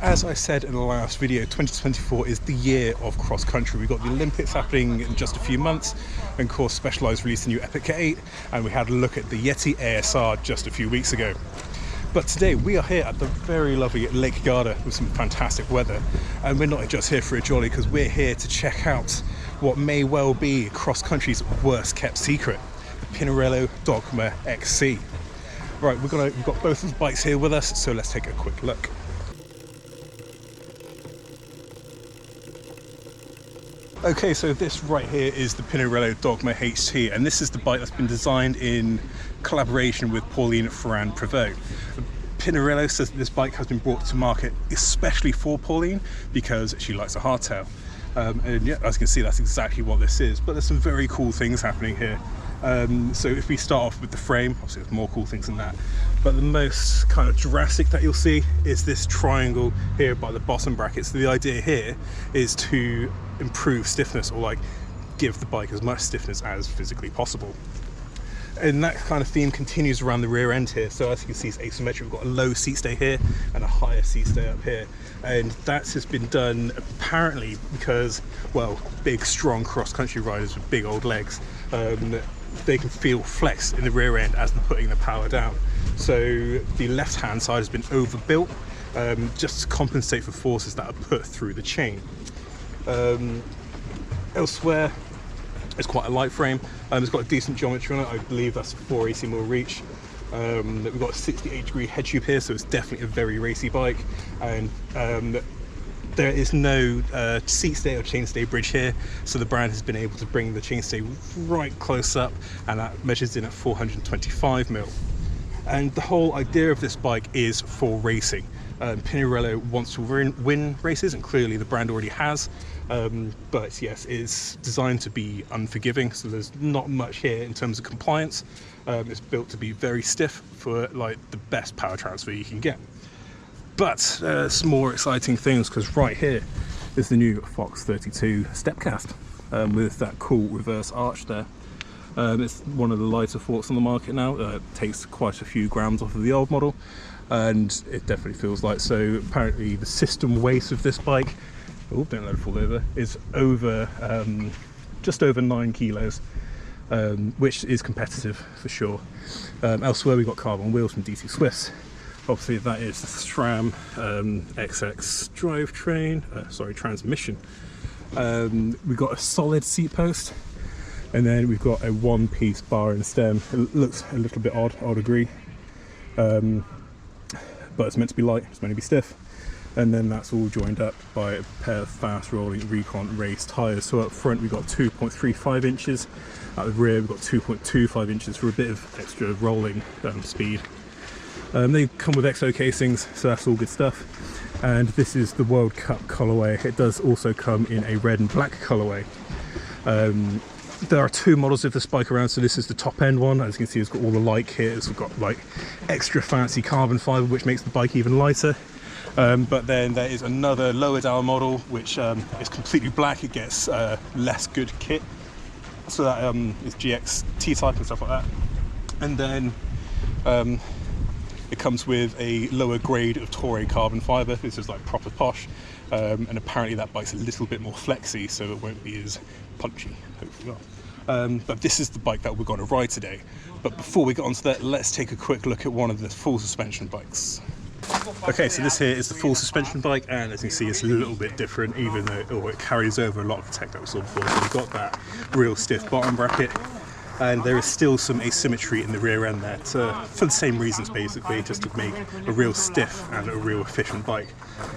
As I said in the last video, 2024 is the year of cross country. We've got the Olympics happening in just a few months, and of course Specialized released a new Epic Kit 8, and we had a look at the Yeti ASR just a few weeks ago. But today we are here at the very lovely Lake Garda with some fantastic weather, and we're not just here for a jolly, because we're here to check out what may well be cross country's worst kept secret, the Pinarello Dogma XC. Right, we've got both of the bikes here with us, so let's take a quick look. Okay, so this right here is the Pinarello Dogma XC, and this is the bike that's been designed in collaboration with Pauline at Ferrand-Prevot. Pinarello says that this bike has been brought to market especially for Pauline because she likes a hardtail. And yeah, as you can see, that's exactly what this is, but there's some very cool things happening here. So if we start off with the frame, obviously there's more cool things than that, but the most kind of drastic that you'll see is this triangle here by the bottom bracket. So the idea here is to improve stiffness, or like give the bike as much stiffness as physically possible. And that kind of theme continues around the rear end here. So as you can see, it's asymmetric. We've got a low seat stay here and a higher seat stay up here, and that has been done apparently because, well, big strong cross-country riders with big old legs, they can feel flex in the rear end as they're putting the power down. So the left hand side has been overbuilt just to compensate for forces that are put through the chain. Elsewhere, it's quite a light frame. It's got a decent geometry on it. I believe that's 480 mil reach. We've got a 68-degree head tube here, so it's definitely a very racy bike. And there is no seat stay or chain stay bridge here, so the brand has been able to bring the chain stay right close up, and that measures in at 425 mil. And the whole idea of this bike is for racing. Pinarello wants to win races, and clearly the brand already has, but yes, it's designed to be unforgiving, so there's not much here in terms of compliance. It's built to be very stiff for like the best power transfer you can get. But some more exciting things, because right here is the new Fox 32 Stepcast with that cool reverse arch there. It's one of the lighter forks on the market now. It takes quite a few grams off of the old model, and it definitely feels light. So apparently the system weight of this bike, oh, don't let it fall over, is over just over 9 kilos, which is competitive for sure. Elsewhere we've got carbon wheels from DC Swiss. Obviously that is the SRAM XX drivetrain, transmission. We've got a solid seat post, and then we've got a one-piece bar and stem. It looks a little bit odd, I'd agree, but it's meant to be light, it's meant to be stiff. And then that's all joined up by a pair of fast-rolling Recon race tyres. So up front we've got 2.35 inches, at the rear we've got 2.25 inches for a bit of extra rolling speed. They come with XO casings, so that's all good stuff. And this is the World Cup colourway. It does also come in a red and black colourway. There are two models of this bike around, so this is the top end one. As you can see, it's got all the light kit. It's got like extra fancy carbon fibre, which makes the bike even lighter. But then there is another lower down model which is completely black. It gets less good kit, so that is GX T-type and stuff like that. And then it comes with a lower grade of Toray carbon fibre. This is like proper posh, and apparently that bike's a little bit more flexy, so it won't be as punchy, hopefully not. But this is the bike that we're going to ride today. But before we get onto that, let's take a quick look at one of the full suspension bikes. Okay, so this here is the full suspension bike, and as you can see, it's a little bit different, even though it carries over a lot of the tech that we saw before. So we've got that real stiff bottom bracket, and there is still some asymmetry in the rear end there for the same reasons, basically, just to make a real stiff and a real efficient bike.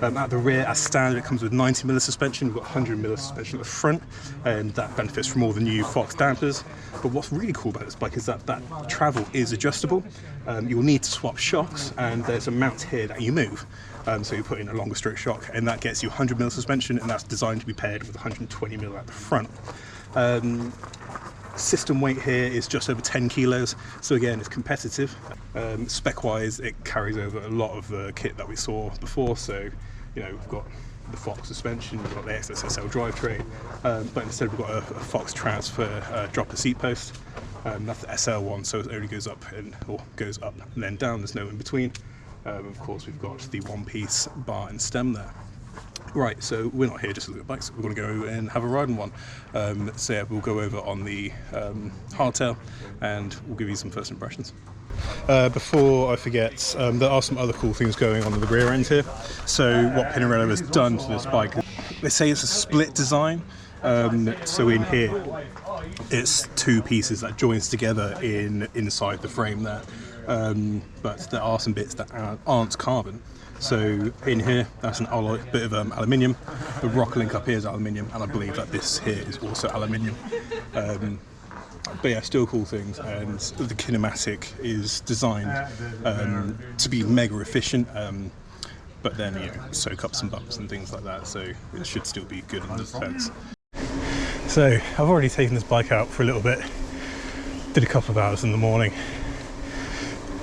At the rear, as standard, it comes with 90mm suspension. We've got 100mm suspension at the front, and that benefits from all the new Fox dampers. But what's really cool about this bike is that travel is adjustable. You'll need to swap shocks, and there's a mount here that you move. So you put in a longer stroke shock, and that gets you 100mm suspension, and that's designed to be paired with 120mm at the front. System weight here is just over 10 kilos, so again, it's competitive. Spec wise, it carries over a lot of the kit that we saw before. So, you know, we've got the Fox suspension, we've got the XSSL drivetrain, but instead we've got a Fox transfer dropper seat post. That's the SL one, so it only goes up and then down. There's no in between. Of course, we've got the one-piece bar and stem there. Right, so we're not here just to look at bikes, we're going to go and have a ride on one. So yeah, we'll go over on the hardtail and we'll give you some first impressions. Before I forget, there are some other cool things going on in the rear end here. So what Pinarello has done to this bike, they say it's a split design. So in here, it's two pieces that joins together inside the frame there. But there are some bits that aren't carbon. So in here, that's an alloy, bit of aluminium. The rocker link up here is aluminium, and I believe that this here is also aluminium. But yeah, still cool things, and the kinematic is designed to be mega efficient, but then, you know, soak up some bumps and things like that, so it should still be good in the defense. So I've already taken this bike out for a little bit, did a couple of hours in the morning,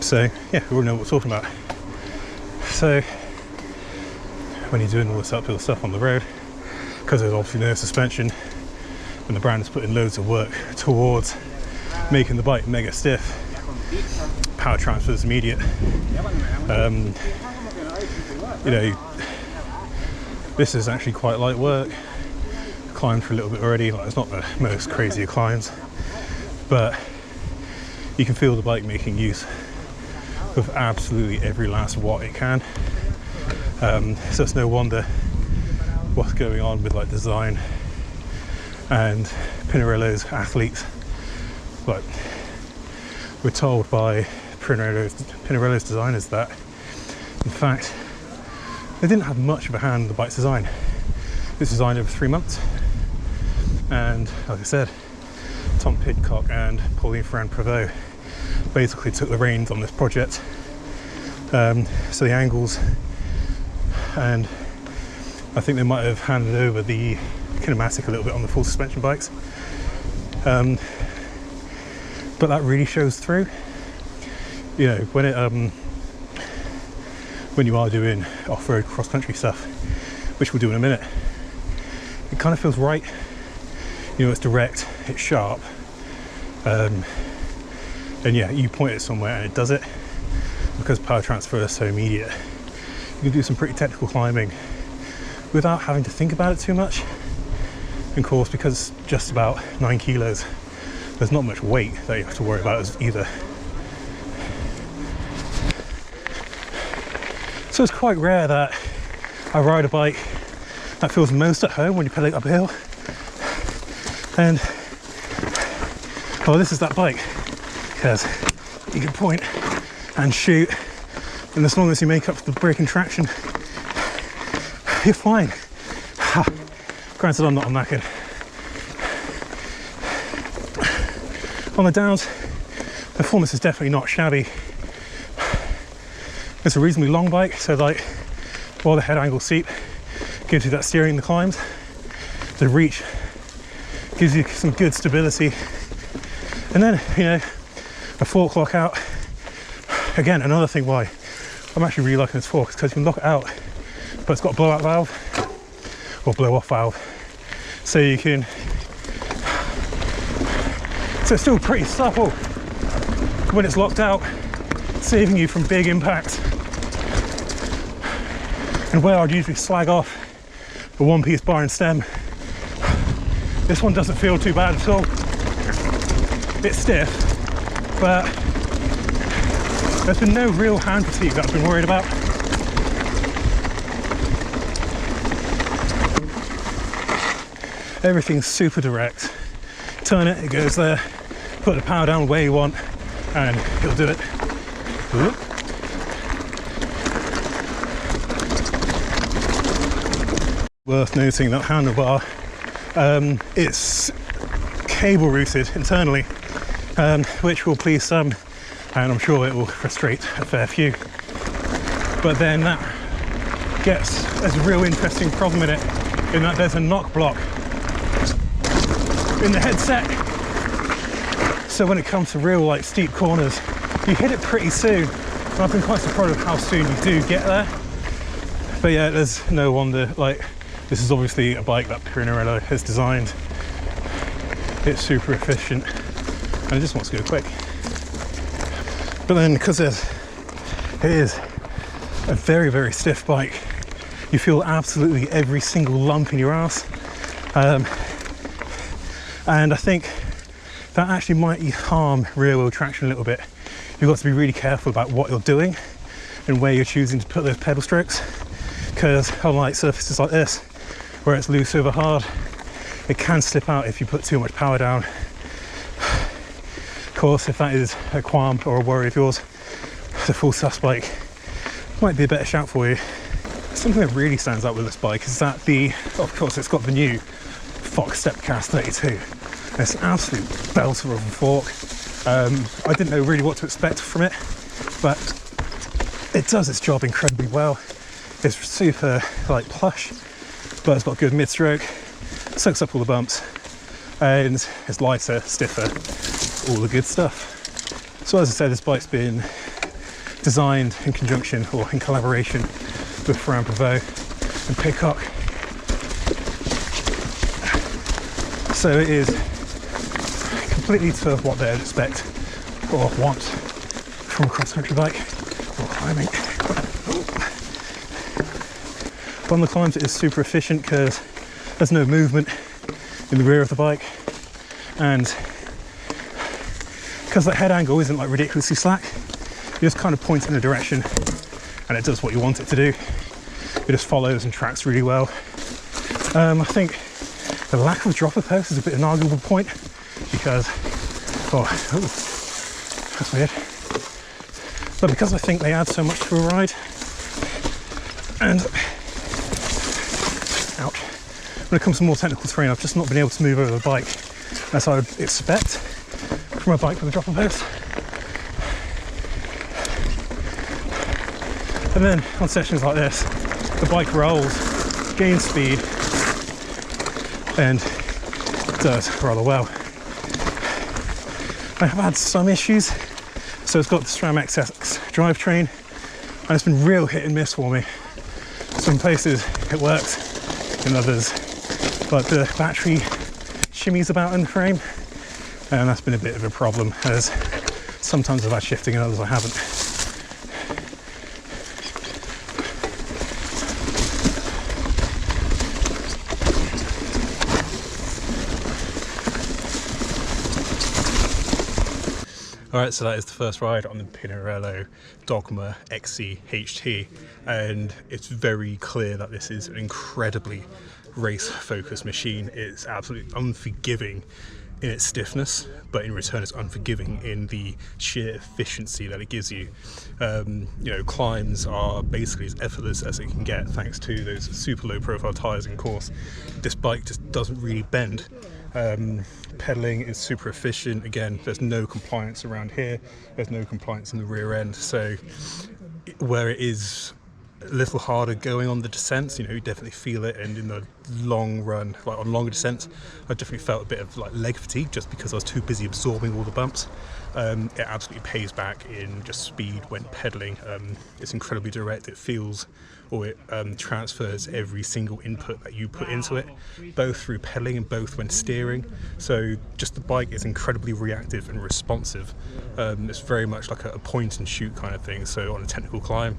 so yeah, we already know what we're talking about. So when you're doing all this uphill stuff on the road, because there's obviously no suspension, and the brand has put in loads of work towards making the bike mega stiff, power transfer is immediate. You know, this is actually quite light work. Climbed for a little bit already, like it's not the most crazy of climbs, but you can feel the bike making use of absolutely every last watt it can. So it's no wonder what's going on with like design and Pinarello's athletes. But we're told by Pinarello's designers that in fact they didn't have much of a hand in the bike's design. It was designed over 3 months, and like I said, Tom Pidock and Pauline Ferrand-Prevot basically took the reins on this project. So the angles, and I think they might have handed over the kinematic a little bit on the full suspension bikes, but that really shows through. You know, when you are doing off-road cross-country stuff, which we'll do in a minute, it kind of feels right. You know, it's direct, it's sharp, and yeah, you point it somewhere and it does it. Because power transfer is so immediate, you can do some pretty technical climbing without having to think about it too much. And of course, because it's just about 9 kilos, there's not much weight that you have to worry about either. So it's quite rare that I ride a bike that feels most at home when you pedal uphill. And well, this is that bike, because you can point and shoot, and as long as you make up for the braking traction, you're fine. Granted, I'm not knackered. On the downs, performance is definitely not shabby. It's a reasonably long bike, so like while the head angle's steep, gives you that steering in the climbs, the reach gives you some good stability, and then, you know, a fork lock out. Again, another thing why I'm actually really liking this fork is because you can lock it out, but it's got a blowout valve or blow off valve, so you can, so it's still pretty supple when it's locked out, saving you from big impacts. And where I'd usually slag off a one-piece bar and stem, this one doesn't feel too bad at all. It's stiff, but there's been no real hand fatigue that I've been worried about. Everything's super direct. Turn it, it goes there. Put the power down where you want, and it'll do it. Worth noting that handlebar, it's cable routed internally, which will please some, and I'm sure it will frustrate a fair few. But then that there's a real interesting problem in it, in that there's a knock block in the headset. So when it comes to real like steep corners, you hit it pretty soon. And I've been quite surprised of how soon you do get there. But yeah, there's no wonder, like, this is obviously a bike that Pinarello has designed. It's super efficient and it just wants to go quick. But then because it is a very, very stiff bike. You feel absolutely every single lump in your ass. And I think that actually might harm rear wheel traction a little bit. You've got to be really careful about what you're doing and where you're choosing to put those pedal strokes, because unlike surfaces like this, where it's loose over hard, it can slip out if you put too much power down. Of course, if that is a qualm or a worry of yours, the full sus bike might be a better shout for you. Something that really stands out with this bike is that of course, it's got the new Fox Stepcast 32. It's an absolute belter of a fork. I didn't know really what to expect from it, but it does its job incredibly well. It's super plush, but it's got good mid-stroke, soaks up all the bumps, and it's lighter, stiffer, all the good stuff. So as I said, this bike's been designed in conjunction or in collaboration with Ferrand-Prevot and Pidock. So it is completely to what they'd expect or want from a cross-country bike or climbing. But on the climbs it is super efficient because there's no movement in the rear of the bike, and because that head angle isn't ridiculously slack, you just kind of point in a direction and it does what you want it to do. It just follows and tracks really well. I think the lack of dropper post is a bit of an arguable point because, that's weird. But because I think they add so much to a ride, and ouch, when it comes to more technical terrain, I've just not been able to move over the bike as I would expect from a bike with a dropper post. And then on sessions like this, the bike rolls, gains speed, and does rather well. I have had some issues. So it's got the SRAM XS drivetrain, and it's been real hit and miss for me. Some places it works, in others, but the battery shimmies about in the frame, and that's been a bit of a problem, as sometimes I've had shifting and others I haven't. Alright, so that is the first ride on the Pinarello Dogma XC HT, and it's very clear that this is an incredibly race-focused machine. It's absolutely unforgiving in its stiffness, but in return it's unforgiving in the sheer efficiency that it gives you. You know, climbs are basically as effortless as it can get thanks to those super low profile tyres. And of course, this bike just doesn't really bend. Pedaling is super efficient. Again, there's no compliance around here, there's no compliance in the rear end, so where it is a little harder going on the descents, you know, you definitely feel it, and in the long run, on longer descents, I definitely felt a bit of leg fatigue just because I was too busy absorbing all the bumps. It absolutely pays back in just speed when pedaling. It's incredibly direct. It feels, or it transfers every single input that you put into it, both through pedaling and both when steering. So just the bike is incredibly reactive and responsive. It's very much like a point and shoot kind of thing. So on a technical climb,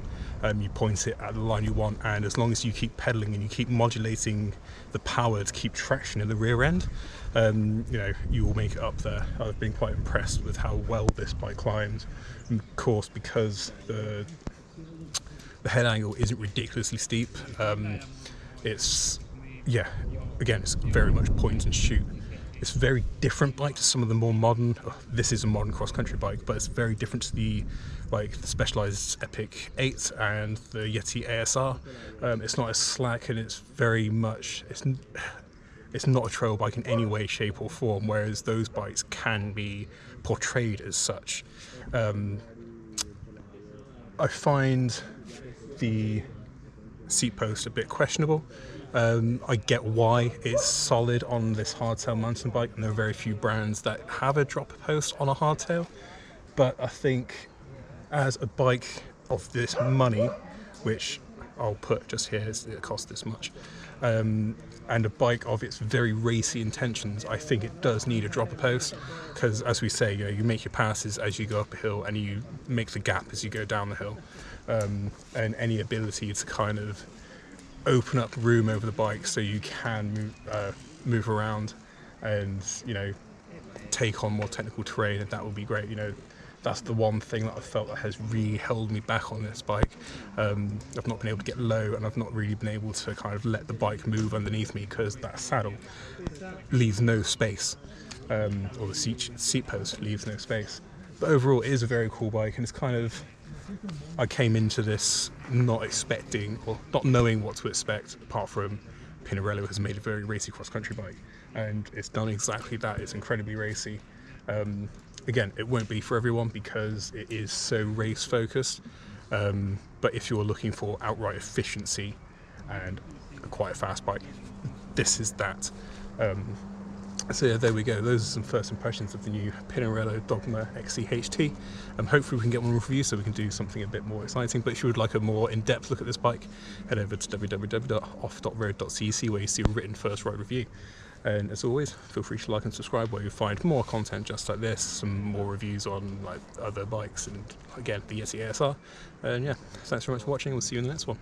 you point it at the line you want, and as long as you keep pedaling and you keep modulating the power to keep traction in the rear end, you know, you will make it up there. I've been quite impressed with how well this bike climbs, and of course because the head angle isn't ridiculously steep. It's, yeah, again, it's very much point and shoot. It's a very different bike to some of the more modern, this is a modern cross-country bike, but it's very different to the Specialized Epic 8 and the Yeti ASR. It's not as slack, and it's very much, it's not a trail bike in any way, shape or form, whereas those bikes can be portrayed as such. I find the seat post a bit questionable. I get why it's solid on this hardtail mountain bike, and there are very few brands that have a dropper post on a hardtail, but I think as a bike of this money, which I'll put just here, it costs this much. And a bike of its very racy intentions, I think it does need a dropper post, because as we say, you make your passes as you go up a hill and you make the gap as you go down the hill. And any ability to kind of open up room over the bike so you can move around and, you know, take on more technical terrain, and that would be great. You know, that's the one thing that I felt that has really held me back on this bike. I've not been able to get low, and I've not really been able to kind of let the bike move underneath me, because that saddle leaves no space, or the seat post leaves no space. But overall, it is a very cool bike, and it's kind of, I came into this not expecting, or not knowing what to expect, apart from Pinarello has made a very racy cross-country bike, and it's done exactly that. It's incredibly racy. Again, it won't be for everyone because it is so race focused, but if you're looking for outright efficiency and quite a fast bike, this is that. So yeah, there we go. Those are some first impressions of the new Pinarello Dogma XC HT. Hopefully we can get one review so we can do something a bit more exciting. But if you would like a more in-depth look at this bike, head over to www.off-road.cc, where you see a written first ride review. And as always, feel free to like and subscribe, where you'll find more content just like this, some more reviews on like other bikes, and again the Yeti ASR. And yeah, thanks very much for watching. We'll see you in the next one.